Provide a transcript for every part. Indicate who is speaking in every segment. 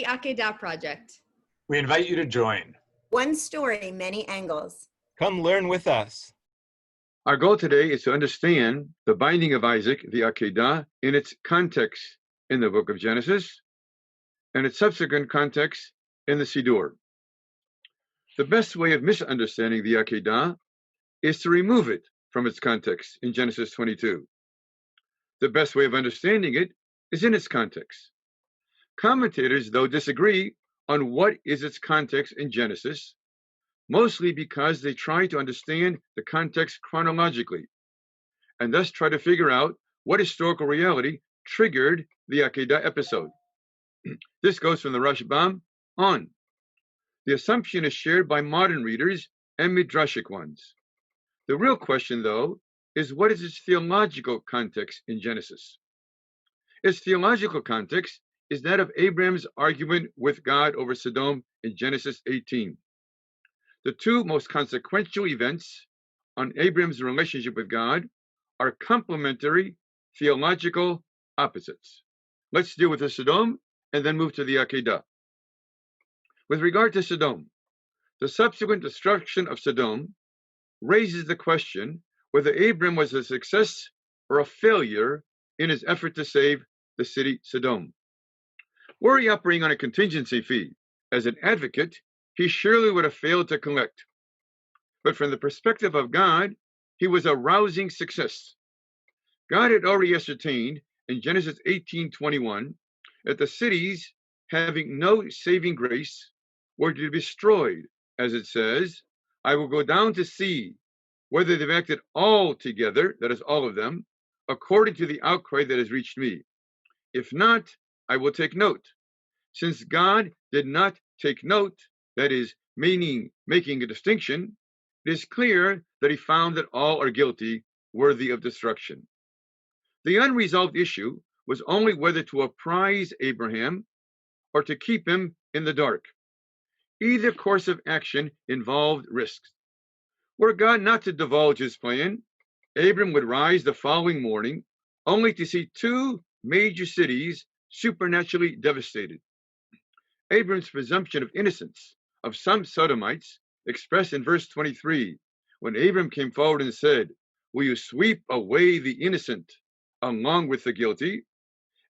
Speaker 1: Akedah Project.
Speaker 2: We invite you to join.
Speaker 3: One story, many angles.
Speaker 4: Come learn with us.
Speaker 5: Our goal today is to understand the binding of Isaac, the Akedah, in its context in the book of Genesis and its subsequent context in the Siddur. The best way of misunderstanding the Akedah is to remove it from its context in Genesis 22. The best way of understanding it is in its context. Commentators, though, disagree on what is its context in Genesis, mostly because they try to understand the context chronologically, and thus try to figure out what historical reality triggered the Akedah episode. This goes from the Rashbam on. The assumption is shared by modern readers and midrashic ones. The real question, though, is what is its theological context in Genesis? Its theological context is that of Abraham's argument with God over Sodom in Genesis 18. The two most consequential events on Abraham's relationship with God are complementary theological opposites. Let's deal with the Sodom and then move to the Akedah. With regard to Sodom, the subsequent destruction of Sodom raises the question whether Abraham was a success or a failure in his effort to save the city Sodom. Were he operating on a contingency fee as an advocate, he surely would have failed to collect. But from the perspective of God, he was a rousing success. God had already ascertained in Genesis 18:21 that the cities having no saving grace were to be destroyed, as it says, I will go down to see whether they've acted all together, that is, all of them, according to the outcry that has reached me. If not, I will take note. Since God did not take note, that is, meaning making a distinction, it is clear that he found that all are guilty, worthy of destruction. The unresolved issue was only whether to apprise Abraham or to keep him in the dark. Either course of action involved risks. Were God not to divulge his plan, Abram would rise the following morning only to see two major cities supernaturally devastated. Abram's presumption of innocence of some Sodomites, expressed in verse 23, when Abram came forward and said, will you sweep away the innocent along with the guilty?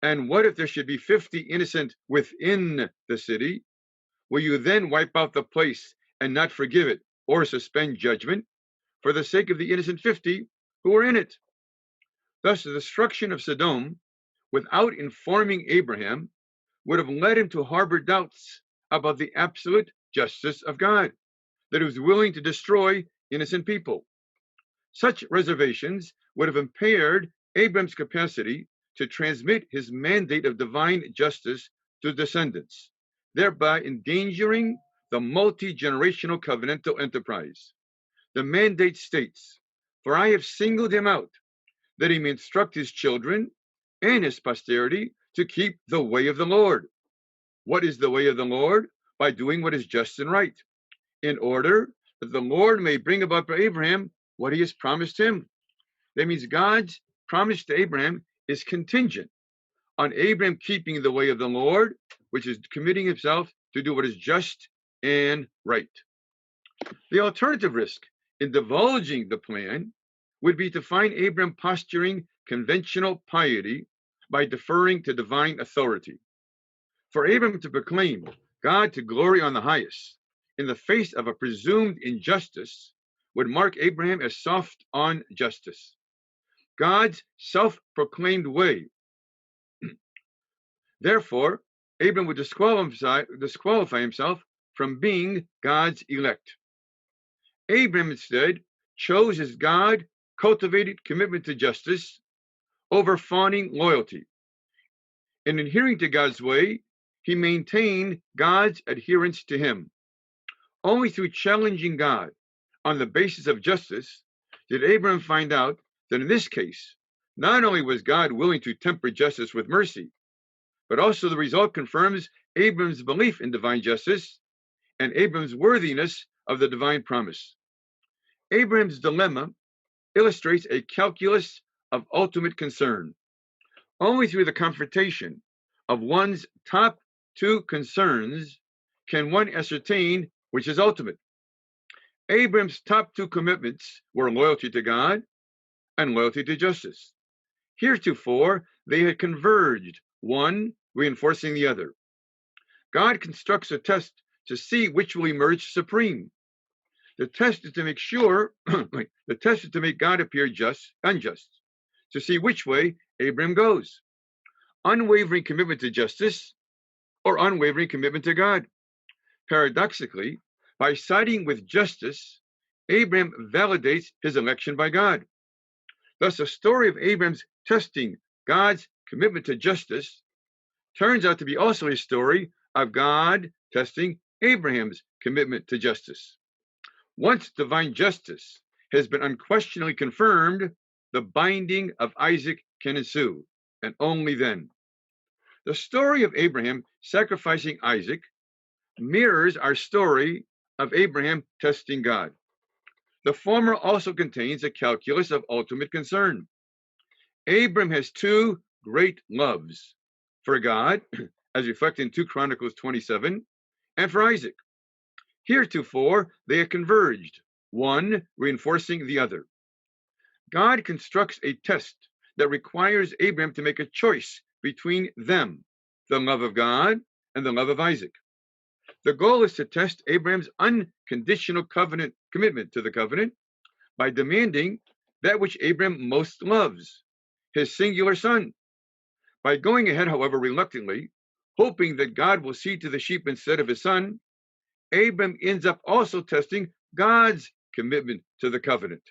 Speaker 5: And what if there should be 50 innocent within the city? Will you then wipe out the place and not forgive it or suspend judgment for the sake of the innocent 50 who were in it? Thus, the destruction of Sodom, without informing Abraham, would have led him to harbor doubts about the absolute justice of God, that he was willing to destroy innocent people. Such reservations would have impaired Abraham's capacity to transmit his mandate of divine justice to descendants, thereby endangering the multi-generational covenantal enterprise. The mandate states, for I have singled him out, that he may instruct his children and his posterity to keep the way of the Lord. What is the way of the Lord? By doing what is just and right, in order that the Lord may bring about for Abraham what he has promised him. That means God's promise to Abraham is contingent on Abraham keeping the way of the Lord, which is committing himself to do what is just and right. The alternative risk in divulging the plan would be to find Abraham posturing conventional piety by deferring to divine authority. For Abraham to proclaim God to glory on the highest in the face of a presumed injustice would mark Abraham as soft on justice. God's self-proclaimed way. Therefore, Abraham would disqualify himself from being God's elect. Abraham instead chose his God-cultivated commitment to justice over fawning loyalty. In adhering to God's way, he maintained God's adherence to him. Only through challenging God on the basis of justice did Abraham find out that in this case, not only was God willing to temper justice with mercy, but also the result confirms Abraham's belief in divine justice and Abraham's worthiness of the divine promise. Abraham's dilemma illustrates a calculus of ultimate concern. Only through the confrontation of one's top two concerns can one ascertain which is ultimate. Abraham's top two commitments were loyalty to God and loyalty to justice. Heretofore, they had converged, one reinforcing the other. God constructs a test to see which will emerge supreme. The test is to make sure, the test is to make God appear unjust, to see which way Abraham goes. Unwavering commitment to justice or unwavering commitment to God. Paradoxically, by siding with justice, Abraham validates his election by God. Thus, the story of Abraham's testing God's commitment to justice turns out to be also a story of God testing Abraham's commitment to justice. Once divine justice has been unquestionably confirmed, the binding of Isaac can ensue, and only then. The story of Abraham sacrificing Isaac mirrors our story of Abraham testing God. The former also contains a calculus of ultimate concern. Abraham has two great loves, for God, as reflected in 2 Chronicles 27, and for Isaac. Heretofore, they have converged, one reinforcing the other. God constructs a test that requires Abraham to make a choice between them, the love of God and the love of Isaac. The goal is to test Abraham's unconditional commitment to the covenant by demanding that which Abraham most loves, his singular son. By going ahead, however, reluctantly, hoping that God will see to the sheep instead of his son, Abraham ends up also testing God's commitment to the covenant.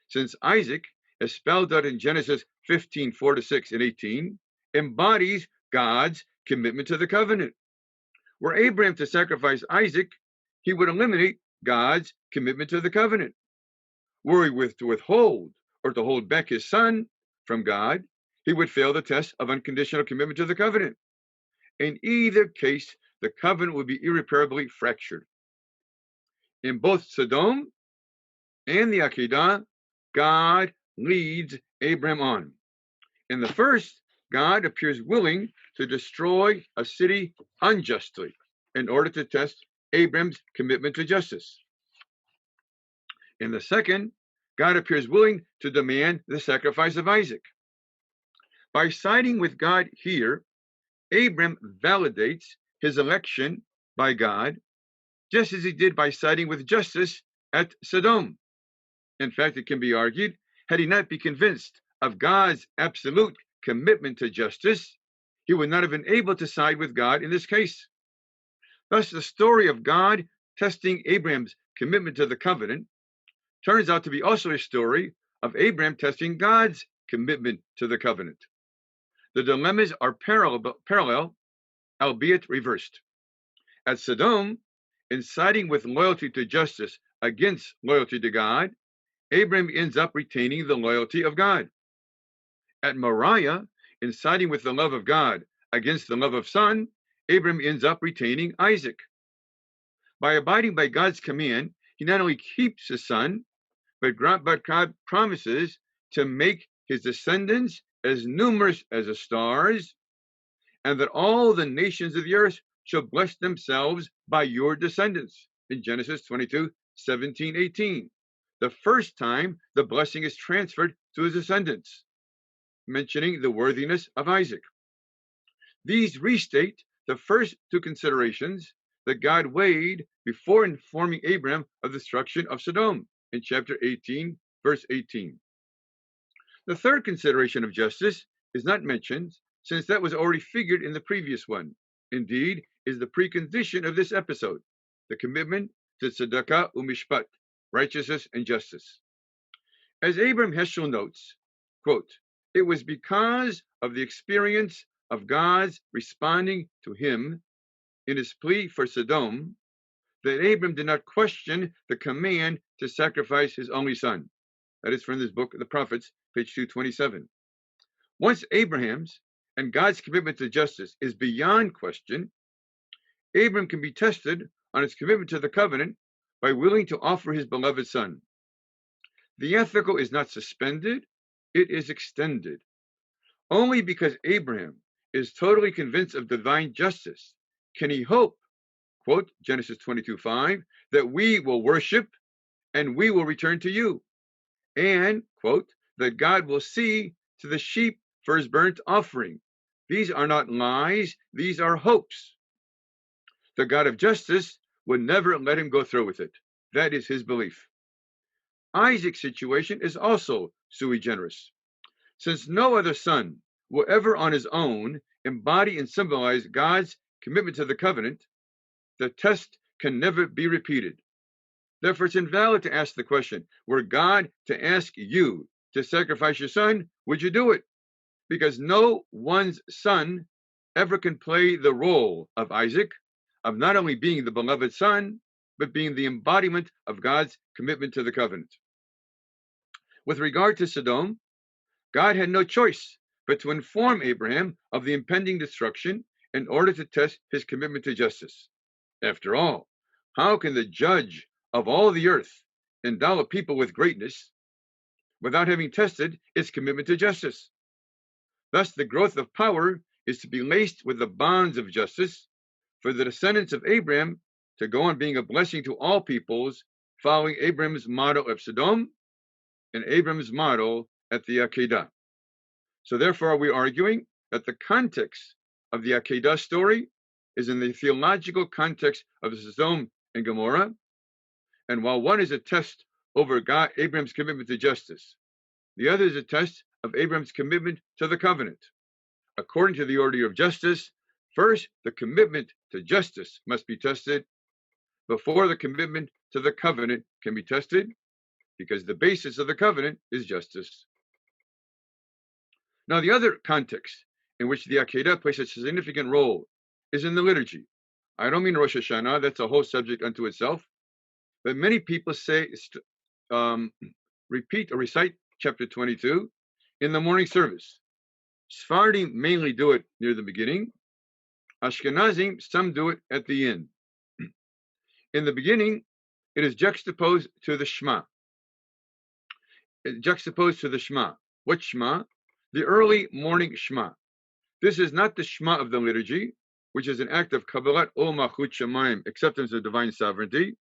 Speaker 5: Since Isaac, as spelled out in Genesis 15, 4-6 and 18, embodies God's commitment to the covenant. Were Abraham to sacrifice Isaac, he would eliminate God's commitment to the covenant. Were he to withhold or to hold back his son from God, he would fail the test of unconditional commitment to the covenant. In either case, the covenant would be irreparably fractured. In both Sodom and the Akedah, God leads Abraham on. In the first, God appears willing to destroy a city unjustly in order to test Abraham's commitment to justice. In the second, God appears willing to demand the sacrifice of Isaac. By siding with God here, Abraham validates his election by God, just as he did by siding with justice at Sodom. In fact, it can be argued, had he not been convinced of God's absolute commitment to justice, he would not have been able to side with God in this case. Thus, the story of God testing Abraham's commitment to the covenant turns out to be also a story of Abraham testing God's commitment to the covenant. The dilemmas are parallel, albeit reversed. At Sodom, in siding with loyalty to justice against loyalty to God, Abraham ends up retaining the loyalty of God. At Moriah, in siding with the love of God against the love of Son, Abraham ends up retaining Isaac. By abiding by God's command, he not only keeps his son, but God promises to make his descendants as numerous as the stars, and that all the nations of the earth shall bless themselves by your descendants, in Genesis 22, 17, 18. The first time the blessing is transferred to his descendants, mentioning the worthiness of Isaac. These restate the first two considerations that God weighed before informing Abraham of the destruction of Sodom in chapter 18, verse 18. The third consideration of justice is not mentioned, since that was already figured in the previous one. Indeed, is the precondition of this episode, the commitment to tzedakah umishpat, righteousness and justice. As Abraham Heschel notes, quote, it was because of the experience of God's responding to him in his plea for Sodom that Abraham did not question the command to sacrifice his only son. That is from this book of the prophets, page 227. Once Abraham's and God's commitment to justice is beyond question, Abraham can be tested on his commitment to the covenant by willing to offer his beloved son. The ethical is not suspended, it is extended. Only because Abraham is totally convinced of divine justice can he hope, quote, Genesis 22:5, that we will worship and we will return to you? And, quote, that God will see to the sheep for his burnt offering. These are not lies, these are hopes. The God of justice would never let him go through with it. That is his belief. Isaac's situation is also sui generis. Since no other son will ever on his own embody and symbolize God's commitment to the covenant, the test can never be repeated. Therefore, it's invalid to ask the question, were God to ask you to sacrifice your son, would you do it? Because no one's son ever can play the role of Isaac, of not only being the beloved son, but being the embodiment of God's commitment to the covenant. With regard to Sodom, God had no choice but to inform Abraham of the impending destruction in order to test his commitment to justice. After all, how can the judge of all the earth endow a people with greatness without having tested its commitment to justice? Thus, the growth of power is to be laced with the bonds of justice for the descendants of Abraham to go on being a blessing to all peoples, following Abraham's model of Sodom and Abraham's model at the Akedah. So therefore, are we arguing that the context of the Akedah story is in the theological context of Sodom and Gomorrah? And while one is a test over Abraham's commitment to justice, the other is a test of Abraham's commitment to the covenant. According to the order of justice, first, the commitment to justice must be tested before the commitment to the covenant can be tested, because the basis of the covenant is justice. Now, the other context in which the Akedah plays a significant role is in the liturgy. I don't mean Rosh Hashanah, that's a whole subject unto itself, but many people repeat or recite chapter 22 in the morning service. Sephardim mainly do it near the beginning. Ashkenazim, some do it at the end. In the beginning, it is juxtaposed to the Shema. What Shema? The early morning Shema. This is not the Shema of the liturgy, which is an act of Kabbalat Ol Malchut Shamayim, acceptance of divine sovereignty.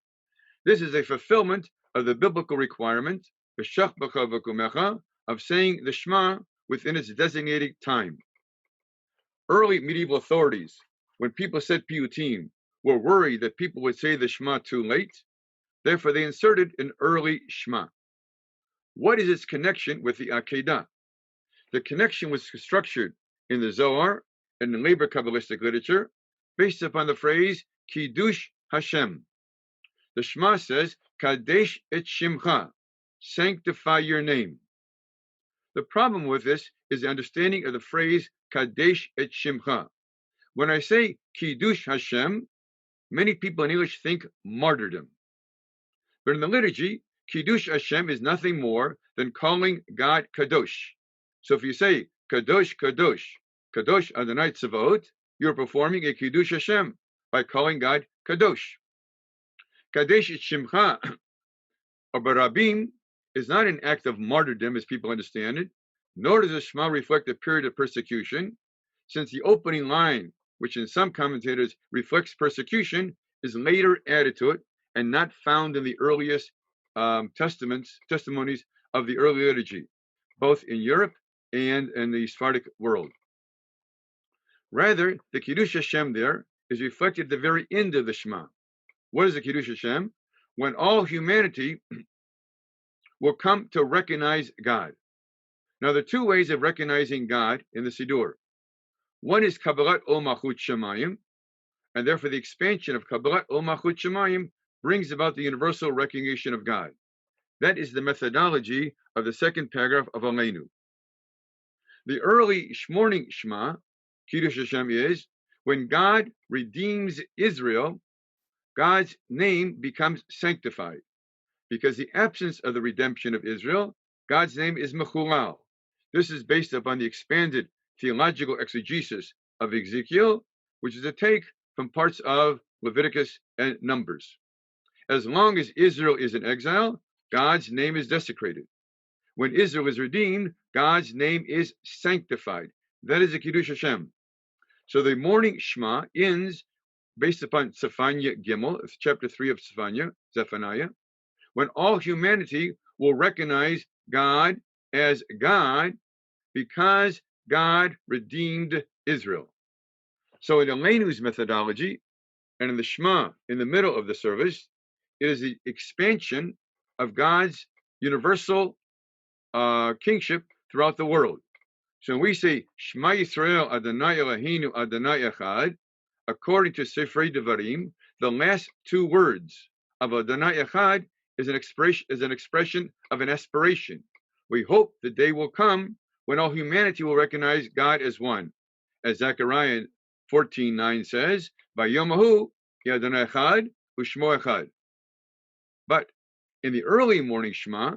Speaker 5: This is a fulfillment of the biblical requirement, B'shach b'cha v'kumecha, of saying the Shema within its designated time. Early medieval authorities, when people said piyutim, were worried that people would say the Shema too late. Therefore, they inserted an early Shema. What is its connection with the Akedah? The connection was structured in the Zohar and in labor Kabbalistic literature based upon the phrase Kiddush Hashem. The Shema says, Kadesh et Shimcha, sanctify your name. The problem with this is the understanding of the phrase Kadesh et Shimcha. When I say Kiddush Hashem, many people in English think martyrdom. But in the liturgy, Kiddush Hashem is nothing more than calling God Kadosh. So if you say Kadosh, Kadosh, Kadosh Adonai Tzavaot, you're performing a Kiddush Hashem by calling God Kadosh. Kadesh et Shimcha, or Barabim, is not an act of martyrdom as people understand it, nor does the Shema reflect a period of persecution, since the opening line, which in some commentators reflects persecution, is later added to it and not found in the earliest testimonies of the early liturgy, both in Europe and in the Sephardic world. Rather, the Kiddush Hashem there is reflected at the very end of the Shema. What is the Kiddush Hashem? When all humanity will come to recognize God. Now, there are two ways of recognizing God in the Siddur. One is Kabbalat Ol Malchut Shamayim, and therefore the expansion of Kabbalat Ol Malchut Shamayim brings about the universal recognition of God. That is the methodology of the second paragraph of Aleinu. The early morning Shema, Kiddush Hashem, is when God redeems Israel, God's name becomes sanctified. Because the absence of the redemption of Israel, God's name is Mechulal. This is based upon the expanded theological exegesis of Ezekiel, which is a take from parts of Leviticus and Numbers. As long as Israel is in exile, God's name is desecrated. When Israel is redeemed, God's name is sanctified. That is the Kiddush Hashem. So the morning Shema ends based upon Zephaniah Gimel, it's chapter 3 of Zephaniah, when all humanity will recognize God as God because God redeemed Israel. So in Elenu's methodology and in the Shema in the middle of the service, it is the expansion of God's universal kingship throughout the world. So when we say Shema Yisrael Adonai Eloheinu Adonai Echad, according to Sifrei Devarim, the last two words of Adonai Echad is an expression of an aspiration. We hope the day will come when all humanity will recognize God as one. As Zechariah 14:9 says, Vayomahu Adonai Echad Ushmo Echad. But in the early morning Shema,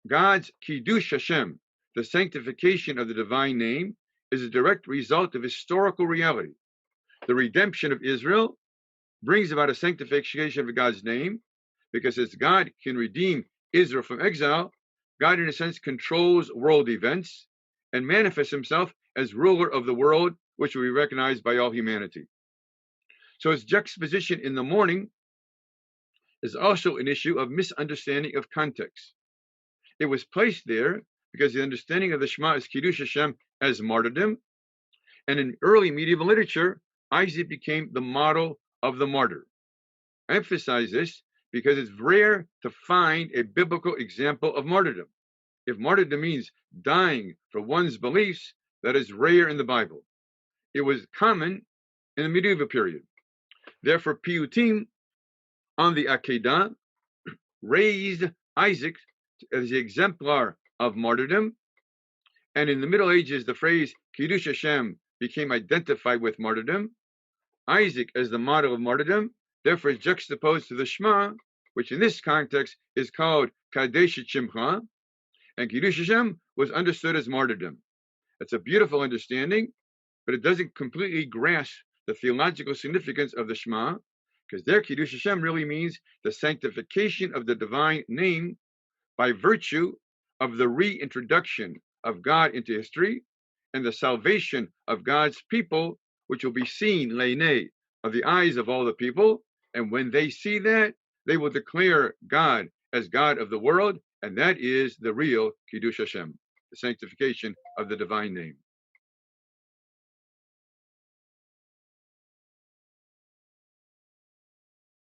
Speaker 5: God's Kiddush Hashem, the sanctification of the divine name, is a direct result of historical reality. The redemption of Israel brings about a sanctification of God's name, because as God can redeem Israel from exile, God in a sense controls world events and manifests himself as ruler of the world, which will be recognized by all humanity. So its juxtaposition in the morning is also an issue of misunderstanding of context. It was placed there because the understanding of the Shema is Kiddush Hashem as martyrdom, and in early medieval literature, Isaac became the model of the martyr. I emphasize this because it's rare to find a biblical example of martyrdom. If martyrdom means dying for one's beliefs, that is rare in the Bible. It was common in the medieval period. Therefore, Piyutim on the Akedah raised Isaac as the exemplar of martyrdom, and in the Middle Ages, the phrase Kiddush Hashem became identified with martyrdom. Isaac as the model of martyrdom, therefore, is juxtaposed to the Shema, which in this context is called Kadesh Shimcha, and Kiddush Hashem was understood as martyrdom. It's a beautiful understanding, but it doesn't completely grasp the theological significance of the Shema, because there Kiddush Hashem really means the sanctification of the divine name by virtue of the reintroduction of God into history and the salvation of God's people, which will be seen, leinei, of the eyes of all the people. And when they see that, they will declare God as God of the world, and that is the real Kiddush Hashem, the sanctification of the divine name.